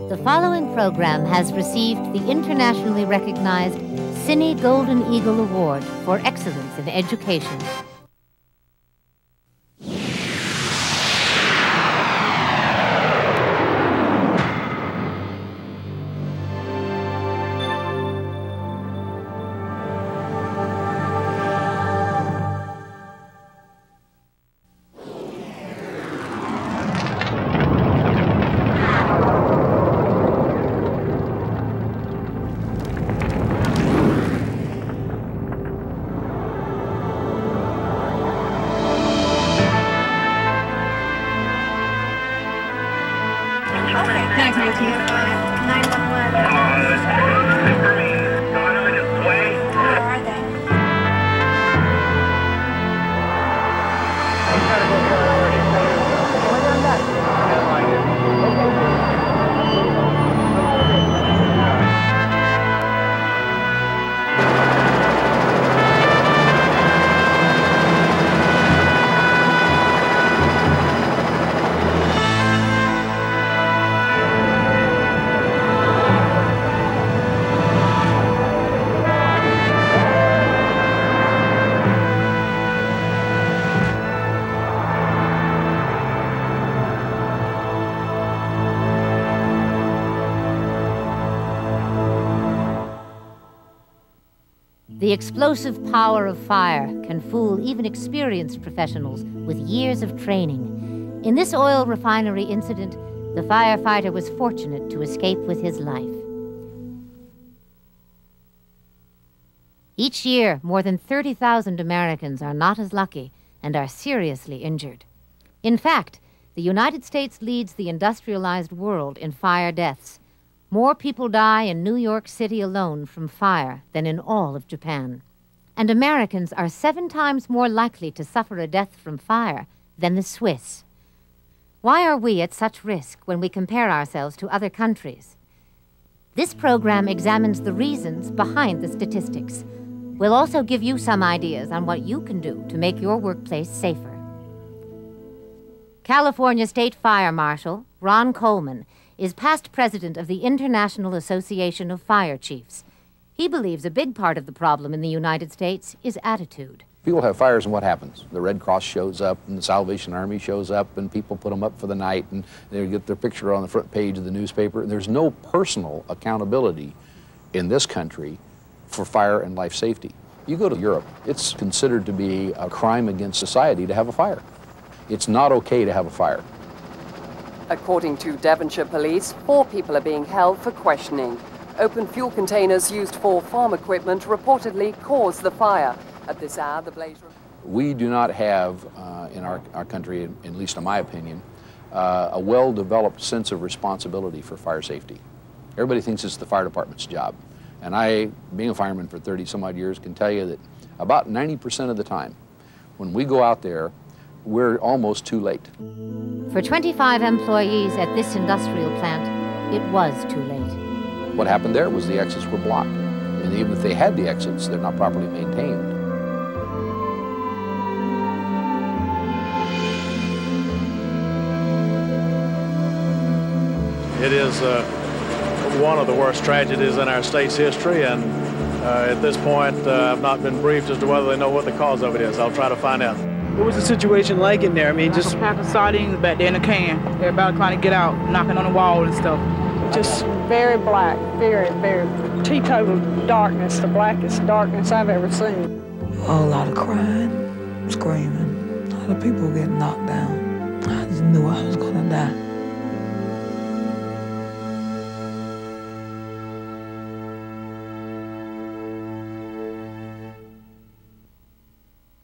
The following program has received the internationally recognized Cine Golden Eagle Award for excellence in education. The explosive power of fire can fool even experienced professionals with years of training. In this oil refinery incident, the firefighter was fortunate to escape with his life. Each year, more than 30,000 Americans are not as lucky and are seriously injured. In fact, the United States leads the industrialized world in fire deaths. More people die in New York City alone from fire than in all of Japan. And Americans are 7 times more likely to suffer a death from fire than the Swiss. Why are we at such risk when we compare ourselves to other countries? This program examines the reasons behind the statistics. We'll also give you some ideas on what you can do to make your workplace safer. California State Fire Marshal Ron Coleman is past president of the International Association of Fire Chiefs. He believes a big part of the problem in the United States is attitude. People have fires and what happens? The Red Cross shows up and the Salvation Army shows up and people put them up for the night and they get their picture on the front page of the newspaper. There's no personal accountability in this country for fire and life safety. You go to Europe, it's considered to be a crime against society to have a fire. It's not okay to have a fire. According to Devonshire Police, 4 people are being held for questioning. Open fuel containers used for farm equipment reportedly caused the fire. At this hour, the blaze... We do not have, in our country, at least in my opinion, a well-developed sense of responsibility for fire safety. Everybody thinks it's the fire department's job. And I, being a fireman for 30-some-odd years, can tell you that about 90% of the time, when we go out there, we're almost too late. For 25 employees at this industrial plant, it was too late. What happened there was the exits were blocked. And even if they had the exits, they're not properly maintained. It is one of the worst tragedies in our state's history, and at this point, I've not been briefed as to whether they know what the cause of it is. I'll try to find out. What was the situation like in there? I mean, just a pack of sardines back there in a can. Everybody trying to get out, knocking on the wall and stuff. Just very black, very, very teetotal darkness, the blackest darkness I've ever seen. A lot of crying, screaming, a lot of people getting knocked down. I just knew I was gonna die.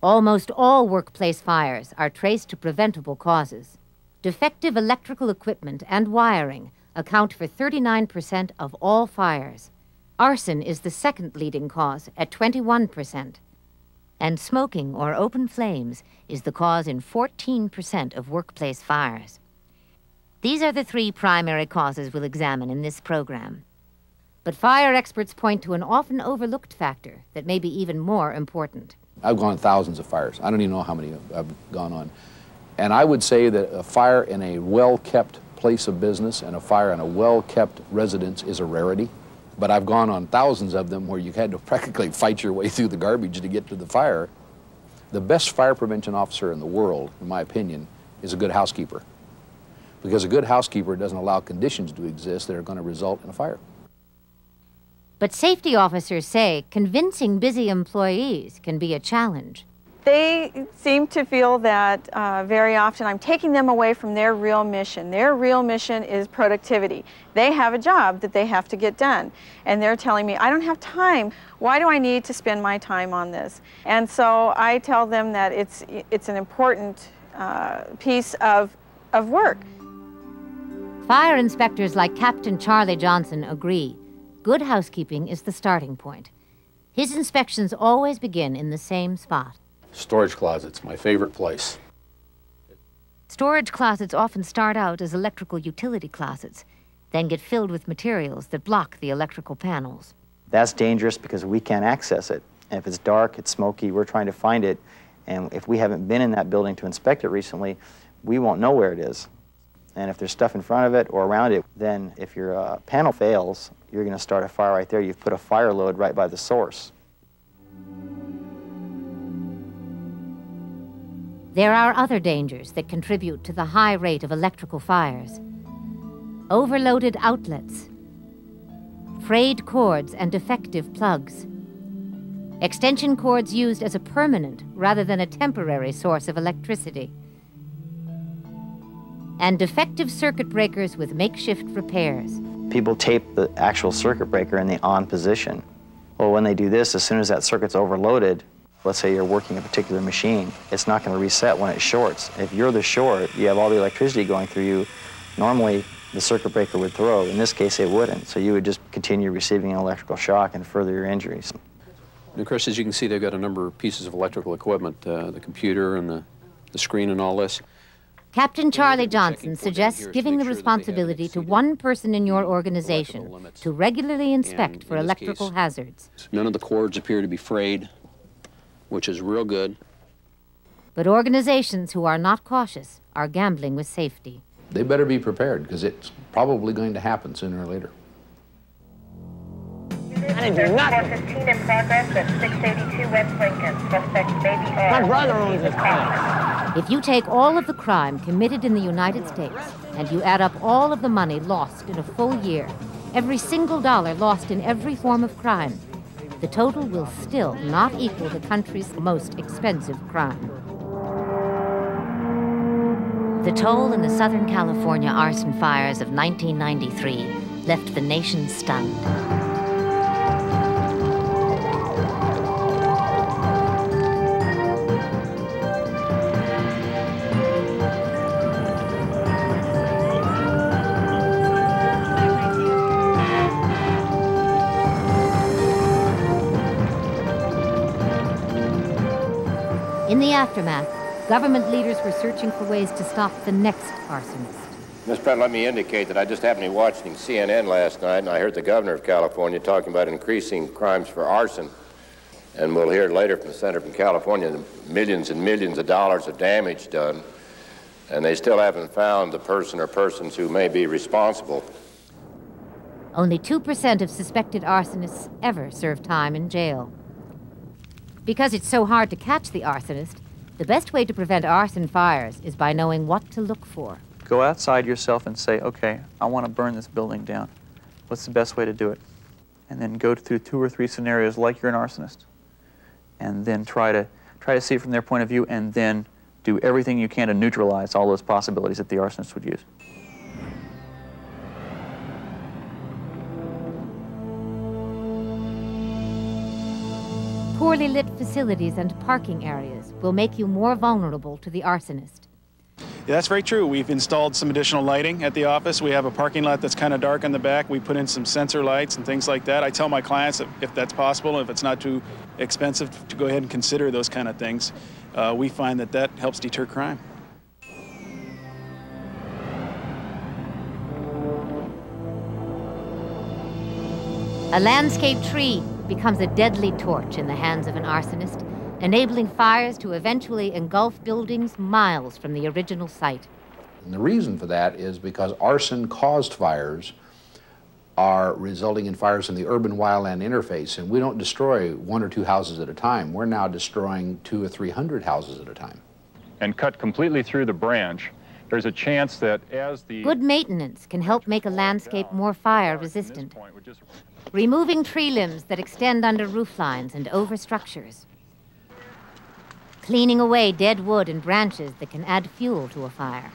Almost all workplace fires are traced to preventable causes. Defective electrical equipment and wiring account for 39% of all fires. Arson is the second leading cause at 21%. And smoking or open flames is the cause in 14% of workplace fires. These are the 3 primary causes we'll examine in this program. But fire experts point to an often overlooked factor that may be even more important. I've gone on thousands of fires. I don't even know how many I've gone on. And I would say that a fire in a well-kept place of business, and a fire in a well-kept residence is a rarity. But I've gone on thousands of them where you had to practically fight your way through the garbage to get to the fire. The best fire prevention officer in the world, in my opinion, is a good housekeeper. Because a good housekeeper doesn't allow conditions to exist that are going to result in a fire. But safety officers say convincing busy employees can be a challenge. They seem to feel that very often I'm taking them away from their real mission. Their real mission is productivity. They have a job that they have to get done. And they're telling me, I don't have time. Why do I need to spend my time on this? And so I tell them that it's an important piece of work. Fire inspectors like Captain Charlie Johnson agree. Good housekeeping is the starting point. His inspections always begin in the same spot. Storage closets, my favorite place. Storage closets often start out as electrical utility closets, then get filled with materials that block the electrical panels. That's dangerous because we can't access it. And if it's dark, it's smoky, we're trying to find it. And if we haven't been in that building to inspect it recently, we won't know where it is. And if there's stuff in front of it or around it, then if your panel fails, you're going to start a fire right there. You've put a fire load right by the source. There are other dangers that contribute to the high rate of electrical fires. Overloaded outlets, frayed cords and defective plugs, extension cords used as a permanent rather than a temporary source of electricity, and defective circuit breakers with makeshift repairs. People tape the actual circuit breaker in the on position. Well, when they do this, as soon as that circuit's overloaded, let's say you're working a particular machine, it's not going to reset when it shorts. If you're the short, you have all the electricity going through you, normally the circuit breaker would throw. In this case, it wouldn't. So you would just continue receiving an electrical shock and further your injuries. And Chris, as you can see, they've got a number of pieces of electrical equipment, the computer and the screen and all this. Captain Charlie Johnson suggests giving the responsibility to one person in your organization to regularly inspect for electrical hazards. None of the cords appear to be frayed, which is real good. But organizations who are not cautious are gambling with safety. They better be prepared, because it's probably going to happen sooner or later. I didn't do nothing. 415 in progress at 682 West Lincoln. Suspect may be armed. My brother owns this car. If you take all of the crime committed in the United States and you add up all of the money lost in a full year, every single dollar lost in every form of crime, the total will still not equal the country's most expensive crime. The toll in the Southern California arson fires of 1993 left the nation stunned. In the aftermath, government leaders were searching for ways to stop the next arsonist. Ms. President, let me indicate that I just happened to be watching CNN last night, and I heard the governor of California talking about increasing crimes for arson. And we'll hear later from the senator from California the millions and millions of dollars of damage done, and they still haven't found the person or persons who may be responsible. Only 2% of suspected arsonists ever serve time in jail. Because it's so hard to catch the arsonist, the best way to prevent arson fires is by knowing what to look for. Go outside yourself and say, okay, I want to burn this building down. What's the best way to do it? And then go through 2 or 3 scenarios like you're an arsonist. And then try to see it from their point of view, and then do everything you can to neutralize all those possibilities that the arsonist would use. Poorly lit facilities and parking areas will make you more vulnerable to the arsonist. Yeah, that's very true. We've installed some additional lighting at the office. We have a parking lot that's kind of dark in the back. We put in some sensor lights and things like that. I tell my clients that if that's possible, if it's not too expensive, to go ahead and consider those kind of things. We find that that helps deter crime. A landscape tree becomes a deadly torch in the hands of an arsonist, enabling fires to eventually engulf buildings miles from the original site. And the reason for that is because arson-caused fires are resulting in fires in the urban-wildland interface, and we don't destroy 1 or 2 houses at a time. We're now destroying 200 or 300 houses at a time. And cut completely through the branch, there's a chance that as the... Good maintenance can help make a landscape more fire-resistant. Removing tree limbs that extend under roof lines and over structures. Cleaning away dead wood and branches that can add fuel to a fire.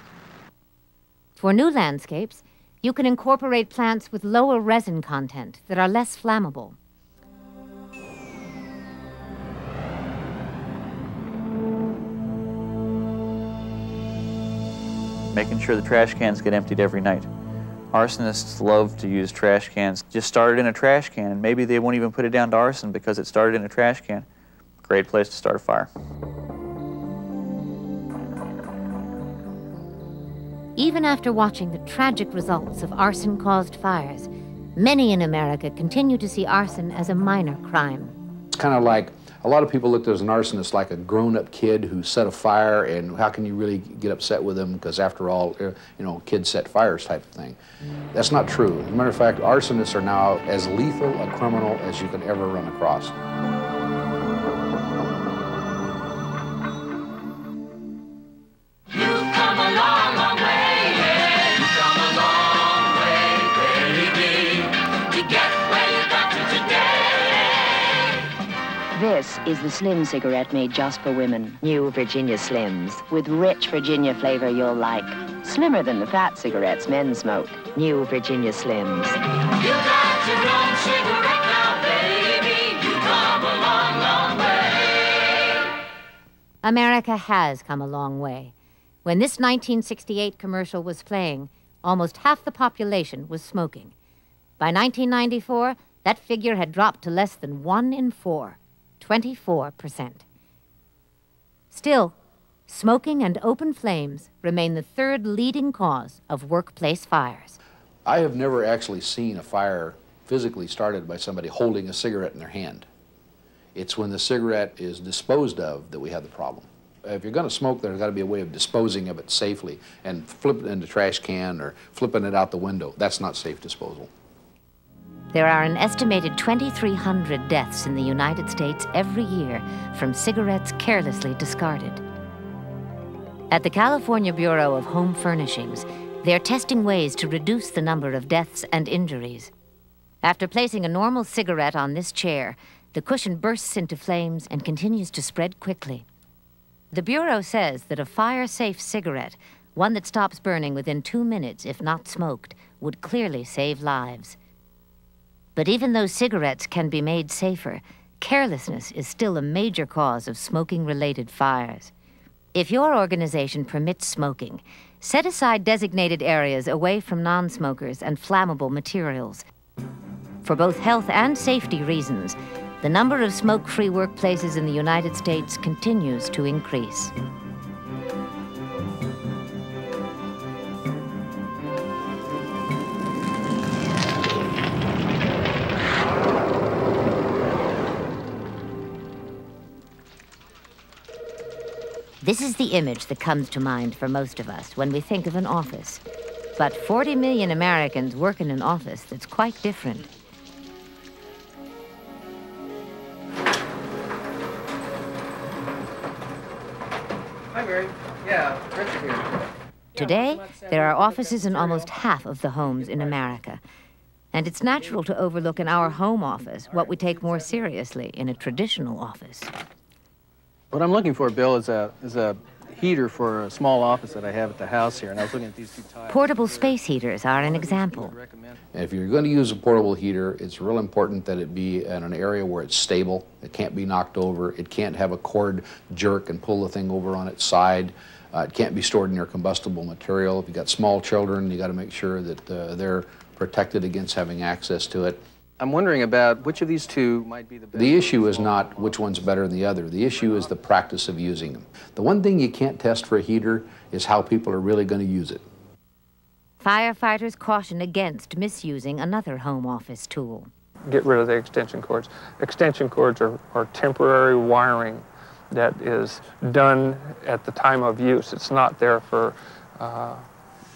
For new landscapes, you can incorporate plants with lower resin content that are less flammable. Making sure the trash cans get emptied every night. Arsonists love to use trash cans. Just start it in a trash can, and maybe they won't even put it down to arson because it started in a trash can. Great place to start a fire. Even after watching the tragic results of arson-caused fires, many in America continue to see arson as a minor crime. It's kind of like, a lot of people look at an arsonist like a grown-up kid who set a fire, and how can you really get upset with them, because after all, you know, kids set fires type of thing. That's not true. As a matter of fact, arsonists are now as lethal a criminal as you can ever run across. This is the Slim cigarette made just for women. New Virginia Slims, with rich Virginia flavor you'll like. Slimmer than the fat cigarettes men smoke. New Virginia Slims. You got your own cigarette now, baby. You come a long, long way. America has come a long way. When this 1968 commercial was playing, almost half the population was smoking. By 1994, that figure had dropped to less than 1 in 4. 24%. Still, smoking and open flames remain the third leading cause of workplace fires. I have never actually seen a fire physically started by somebody holding a cigarette in their hand. It's when the cigarette is disposed of that we have the problem. If you're going to smoke, there's got to be a way of disposing of it safely, and flipping it in the trash can or flipping it out the window. That's not safe disposal. There are an estimated 2,300 deaths in the United States every year from cigarettes carelessly discarded. At the California Bureau of Home Furnishings, they're testing ways to reduce the number of deaths and injuries. After placing a normal cigarette on this chair, the cushion bursts into flames and continues to spread quickly. The Bureau says that a fire-safe cigarette, one that stops burning within 2 minutes if not smoked, would clearly save lives. But even though cigarettes can be made safer, carelessness is still a major cause of smoking-related fires. If your organization permits smoking, set aside designated areas away from non-smokers and flammable materials. For both health and safety reasons, the number of smoke-free workplaces in the United States continues to increase. This is the image that comes to mind for most of us when we think of an office. But 40 million Americans work in an office that's quite different. Hi, Mary. Yeah, Richard here. Today, there are offices in almost half of the homes in America. And it's natural to overlook in our home office what we take more seriously in a traditional office. What I'm looking for, Bill, is a heater for a small office that I have at the house here, and I was looking at these two tiles. Portable space heaters are an example. If you're going to use a portable heater, it's real important that it be in an area where it's stable. It can't be knocked over. It can't have a cord jerk and pull the thing over on its side. It can't be stored near combustible material. If you've got small children, you got to make sure that they're protected against having access to it. I'm wondering about which of these two might be the best. The issue is not which one's better than the other. The issue is the practice of using them. The one thing you can't test for a heater is how people are really going to use it. Firefighters caution against misusing another home office tool. Get rid of the extension cords. Extension cords are temporary wiring that is done at the time of use. It's not there for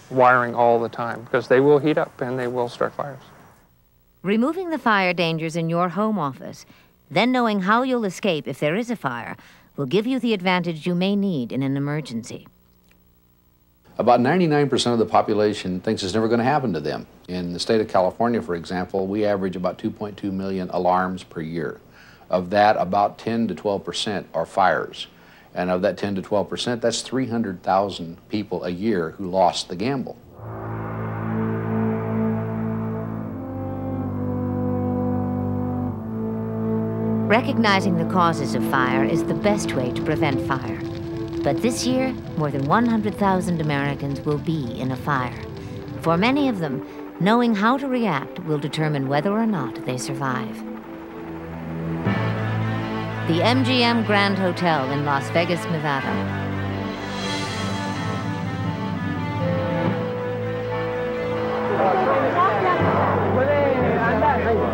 wiring all the time, because they will heat up and they will start fires. Removing the fire dangers in your home office, then knowing how you'll escape if there is a fire, will give you the advantage you may need in an emergency. About 99% of the population thinks it's never going to happen to them. In the state of California, for example, we average about 2.2 million alarms per year. Of that, about 10 to 12% are fires. And of that 10 to 12%, that's 300,000 people a year who lost the gamble. Recognizing the causes of fire is the best way to prevent fire. But this year, more than 100,000 Americans will be in a fire. For many of them, knowing how to react will determine whether or not they survive. The MGM Grand Hotel in Las Vegas, Nevada.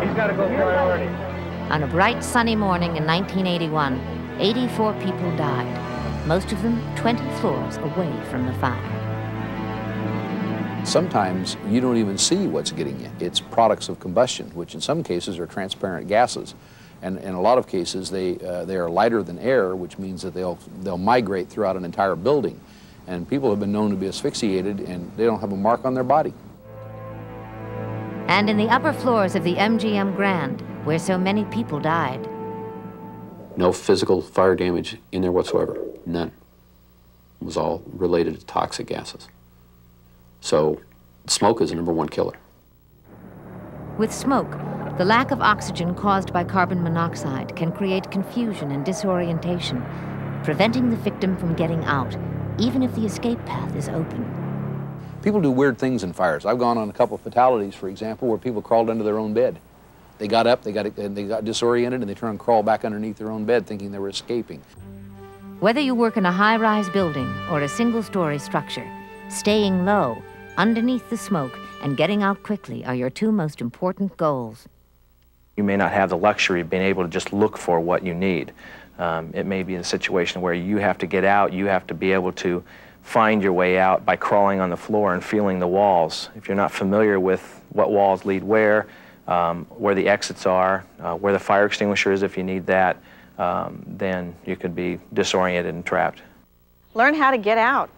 He's got to go priority. On a bright, sunny morning in 1981, 84 people died, most of them 20 floors away from the fire. Sometimes you don't even see what's getting you. It's products of combustion, which in some cases are transparent gases. And in a lot of cases, they are lighter than air, which means that they'll migrate throughout an entire building. And people have been known to be asphyxiated, and they don't have a mark on their body. And in the upper floors of the MGM Grand, where so many people died. No physical fire damage in there whatsoever, none. It was all related to toxic gases. So smoke is the #1 killer. With smoke, the lack of oxygen caused by carbon monoxide can create confusion and disorientation, preventing the victim from getting out, even if the escape path is open. People do weird things in fires. I've gone on a couple of fatalities, for example, where people crawled under their own bed. They got up, they got disoriented, and they turned and crawled back underneath their own bed thinking they were escaping. Whether you work in a high-rise building or a single-story structure, staying low, underneath the smoke, and getting out quickly are your two most important goals. You may not have the luxury of being able to just look for what you need. It may be a situation where you have to get out, you have to be able to find your way out by crawling on the floor and feeling the walls. If you're not familiar with what walls lead where the exits are, where the fire extinguisher is if you need that, then you could be disoriented and trapped. Learn how to get out.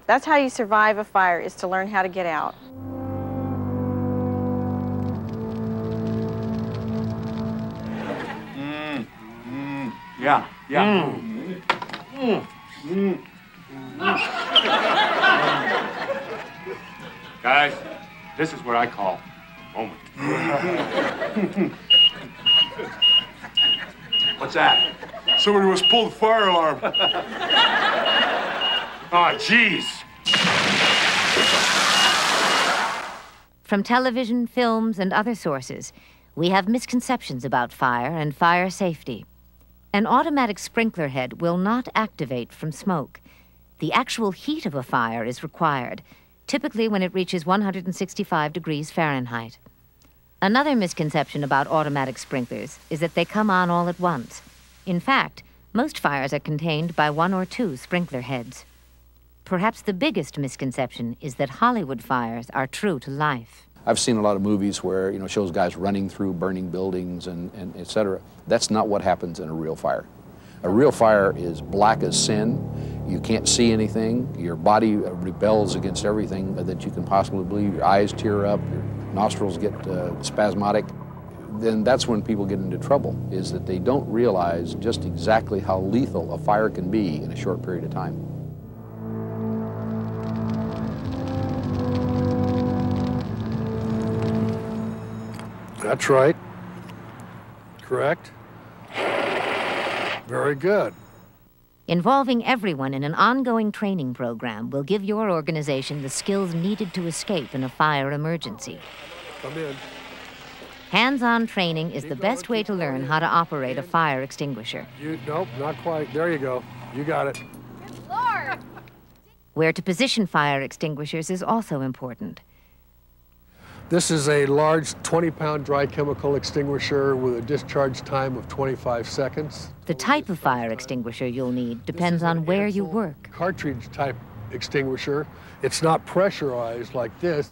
That's how you survive a fire, is to learn how to get out. Yeah, yeah. Guys, this is what I call a moment. What's that? Somebody must pull the fire alarm. Oh, jeez. From television, films, and other sources, we have misconceptions about fire and fire safety. An automatic sprinkler head will not activate from smoke. The actual heat of a fire is required, typically when it reaches 165 degrees Fahrenheit. Another misconception about automatic sprinklers is that they come on all at once. In fact, most fires are contained by 1 or 2 sprinkler heads. Perhaps the biggest misconception is that Hollywood fires are true to life. I've seen a lot of movies where, shows guys running through burning buildings and et cetera. That's not what happens in a real fire. A real fire is black as sin. You can't see anything. Your body rebels against everything that you can possibly believe. Your eyes tear up, your nostrils get spasmodic. Then that's when people get into trouble, is that they don't realize just exactly how lethal a fire can be in a short period of time. That's right. Correct. Very good. Involving everyone in an ongoing training program will give your organization the skills needed to escape in a fire emergency. Come in. Hands-on training is the best way to learn how to operate a fire extinguisher. Nope, not quite. There you go. You got it. Lord! Where to position fire extinguishers is also important. This is a large 20-pound dry chemical extinguisher with a discharge time of 25 seconds. The type of fire extinguisher you'll need depends on where you work. Cartridge type extinguisher. It's not pressurized like this.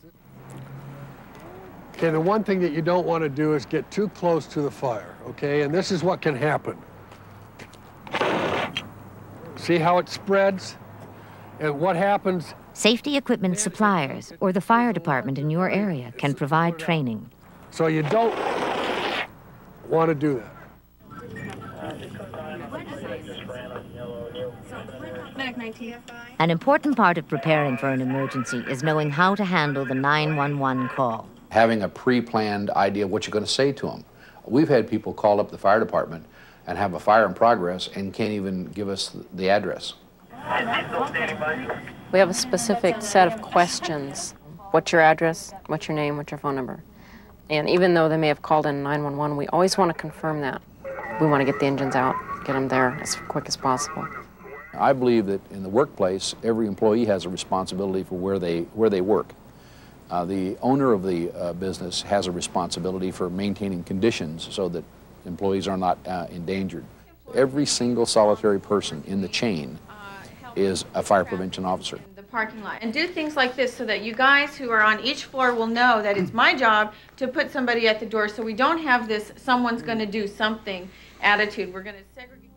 Okay, the one thing that you don't want to do is get too close to the fire, okay? And this is what can happen. See how it spreads? And what happens? Safety equipment suppliers or the fire department in your area can provide training. So you don't want to do that. An important part of preparing for an emergency is knowing how to handle the 911 call. Having a pre-planned idea of what you're going to say to them. We've had people call up the fire department and have a fire in progress and can't even give us the address. We have a specific set of questions. What's your address? What's your name? What's your phone number? And even though they may have called in 911, we always want to confirm that. We want to get the engines out, get them there as quick as possible. I believe that in the workplace, every employee has a responsibility for where they work. The owner of the business has a responsibility for maintaining conditions so that employees are not endangered. Every single solitary person in the chain is a fire prevention officer. The parking lot, and do things like this so that you guys who are on each floor will know that it's my job to put somebody at the door, so we don't have this someone's going to do something attitude. We're going to segregate.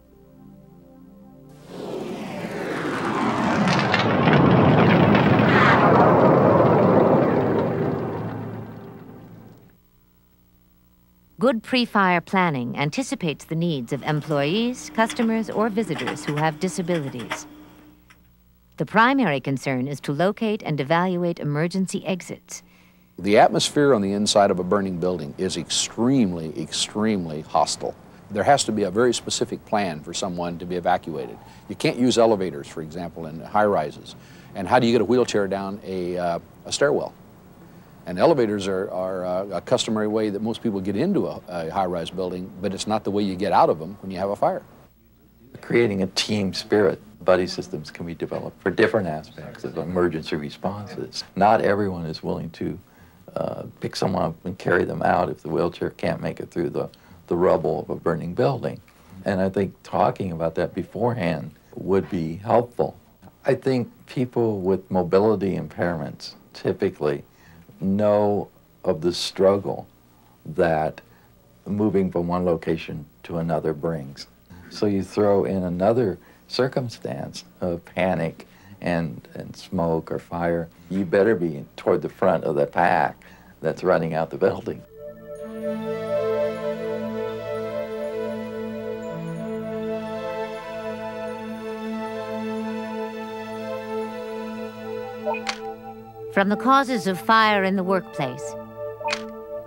Good pre-fire planning anticipates the needs of employees, customers, or visitors who have disabilities. The primary concern is to locate and evaluate emergency exits. The atmosphere on the inside of a burning building is extremely, extremely hostile. There has to be a very specific plan for someone to be evacuated. You can't use elevators, for example, in high-rises. And how do you get a wheelchair down a stairwell? And elevators are a customary way that most people get into a high-rise building, but it's not the way you get out of them when you have a fire. Creating a team spirit, buddy systems can be developed for different aspects of emergency responses. Not everyone is willing to pick someone up and carry them out if the wheelchair can't make it through the rubble of a burning building. And I think talking about that beforehand would be helpful. I think people with mobility impairments typically know of the struggle that moving from one location to another brings. So you throw in another circumstance of panic and smoke or fire, you better be toward the front of the pack that's running out the building. From the causes of fire in the workplace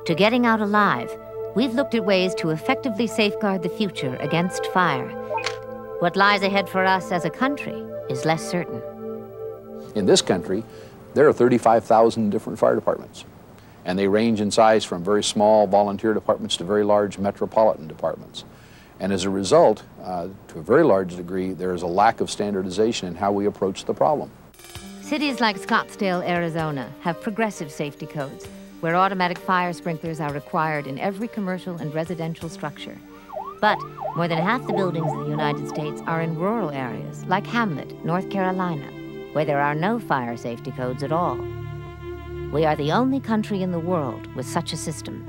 to getting out alive, we've looked at ways to effectively safeguard the future against fire. What lies ahead for us as a country is less certain. In this country, there are 35,000 different fire departments, and they range in size from very small volunteer departments to very large metropolitan departments. And as a result, to a very large degree, there is a lack of standardization in how we approach the problem. Cities like Scottsdale, Arizona, have progressive safety codes where automatic fire sprinklers are required in every commercial and residential structure. But more than half the buildings in the United States are in rural areas, like Hamlet, North Carolina, where there are no fire safety codes at all. We are the only country in the world with such a system.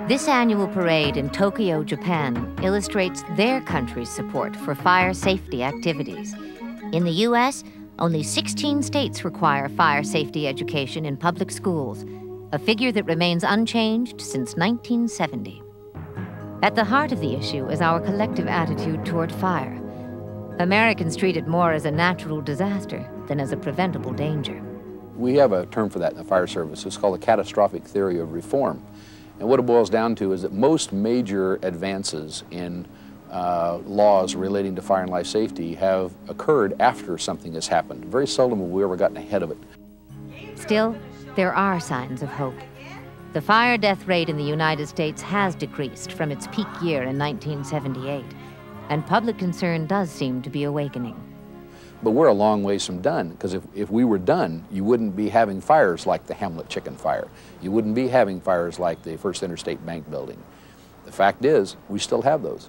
This annual parade in Tokyo, Japan, illustrates their country's support for fire safety activities. In the U.S., only 16 states require fire safety education in public schools, a figure that remains unchanged since 1970. At the heart of the issue is our collective attitude toward fire. Americans treat it more as a natural disaster than as a preventable danger. We have a term for that in the fire service. It's called the catastrophic theory of reform. And what it boils down to is that most major advances in laws relating to fire and life safety have occurred after something has happened. Very seldom have we ever gotten ahead of it. Still, there are signs of hope. The fire death rate in the United States has decreased from its peak year in 1978, and public concern does seem to be awakening. But we're a long ways from done, because if we were done, you wouldn't be having fires like the Hamlet Chicken Fire. You wouldn't be having fires like the First Interstate Bank building. The fact is, we still have those.